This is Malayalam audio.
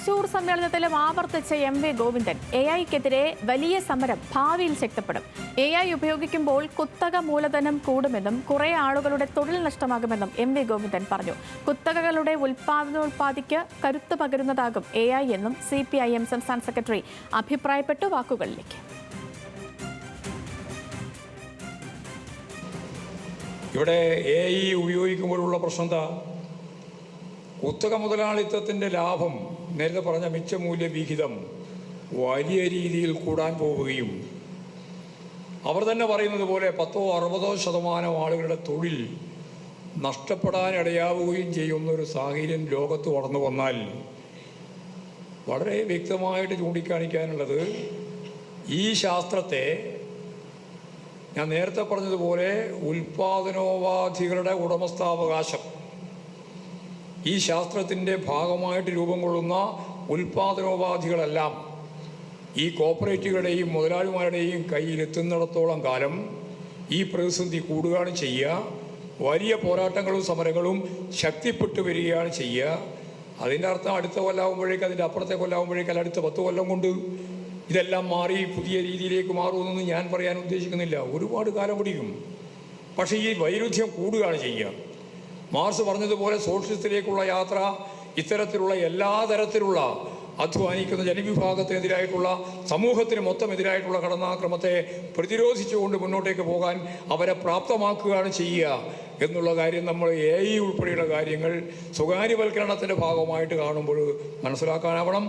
തൃശൂർ സമ്മേളനത്തിലും ആവർത്തിച്ച എം.വി. ഗോവിന്ദൻ എ.ഐക്കെതിരെ വലിയ സമരം ഭാവിയിൽ ശക്തപ്പെടും. എ.ഐ ഉപയോഗിക്കുമ്പോൾ കുത്തക മൂലധനം കൂടുമെന്നും കുറെ ആളുകളുടെ തൊഴിൽ നഷ്ടമാകുമെന്നും എം.വി. ഗോവിന്ദൻ പറഞ്ഞു. കുത്തകകളുടെ ഉൽപാദിക്ക് കരുത്ത് പകരുന്നതാകും എ.ഐ എന്നും CPIM സംസ്ഥാന സെക്രട്ടറി അഭിപ്രായപ്പെട്ടു. വാക്കുകളിലേക്ക്. ഇവിടെ എ.ഐ ഉപയോഗിക്കുമ്പോഴുള്ള പ്രശ്നം എന്താ? കുത്തക മുതലാളിത്തത്തിൻ്റെ ലാഭം, നേരത്തെ പറഞ്ഞ മിച്ചമൂല്യ വിഹിതം വലിയ രീതിയിൽ കൂടാൻ പോവുകയും അവർ തന്നെ പറയുന്നത് പോലെ 10-60% ആളുകളുടെ തൊഴിൽ നഷ്ടപ്പെടാനിടയാവുകയും ചെയ്യുന്ന ഒരു സാഹചര്യം ലോകത്ത് വളർന്നു വന്നാൽ വളരെ വ്യക്തമായിട്ട് ചൂണ്ടിക്കാണിക്കാനുള്ളത്, ഈ ശാസ്ത്രത്തെ ഞാൻ നേരത്തെ പറഞ്ഞതുപോലെ ഉൽപാദനോപാധികളുടെ ഉടമസ്ഥാവകാശം, ഈ ശാസ്ത്രത്തിൻ്റെ ഭാഗമായിട്ട് രൂപം കൊള്ളുന്ന ഉൽപാദനോപാധികളെല്ലാം ഈ കോർപ്പറേറ്റുകളുടെയും മുതലാളിമാരുടെയും കയ്യിലെത്തുന്നിടത്തോളം കാലം ഈ പ്രതിസന്ധി കൂടുകയാണ് ചെയ്യുക. വലിയ പോരാട്ടങ്ങളും സമരങ്ങളും ശക്തിപ്പെട്ടു വരികയാണ് ചെയ്യുക. അതിൻ്റെ അർത്ഥം അടുത്ത കൊല്ലാവുമ്പോഴേക്ക്, അതിൻ്റെ അപ്പുറത്തെ കൊല്ലാവുമ്പോഴേക്ക്, അല്ല അടുത്ത 10 കൊല്ലം കൊണ്ട് ഇതെല്ലാം മാറി പുതിയ രീതിയിലേക്ക് മാറുമെന്നൊന്നും ഞാൻ പറയാൻ ഉദ്ദേശിക്കുന്നില്ല. ഒരുപാട് കാലം പിടിക്കും. പക്ഷേ ഈ വൈരുദ്ധ്യം കൂടുകയാണ് ചെയ്യുക. മാർക്സ് പറഞ്ഞതുപോലെ സോഷ്യലിസത്തിലേക്കുള്ള യാത്ര ഇത്തരത്തിലുള്ള എല്ലാ തരത്തിലുള്ള അധ്വാനിക്കുന്ന ജനവിഭാഗത്തിനെതിരായിട്ടുള്ള, സമൂഹത്തിന് മൊത്തം എതിരായിട്ടുള്ള കടന്നാക്രമത്തെ പ്രതിരോധിച്ചുകൊണ്ട് മുന്നോട്ടേക്ക് പോകാൻ അവരെ പ്രാപ്തമാക്കുകയാണ് ചെയ്യുക എന്നുള്ള കാര്യം നമ്മൾ എ.ഐ ഉൾപ്പെടെയുള്ള കാര്യങ്ങൾ സ്വകാര്യവൽക്കരണത്തിൻ്റെ ഭാഗമായിട്ട് കാണുമ്പോൾ മനസ്സിലാക്കാനാവണം.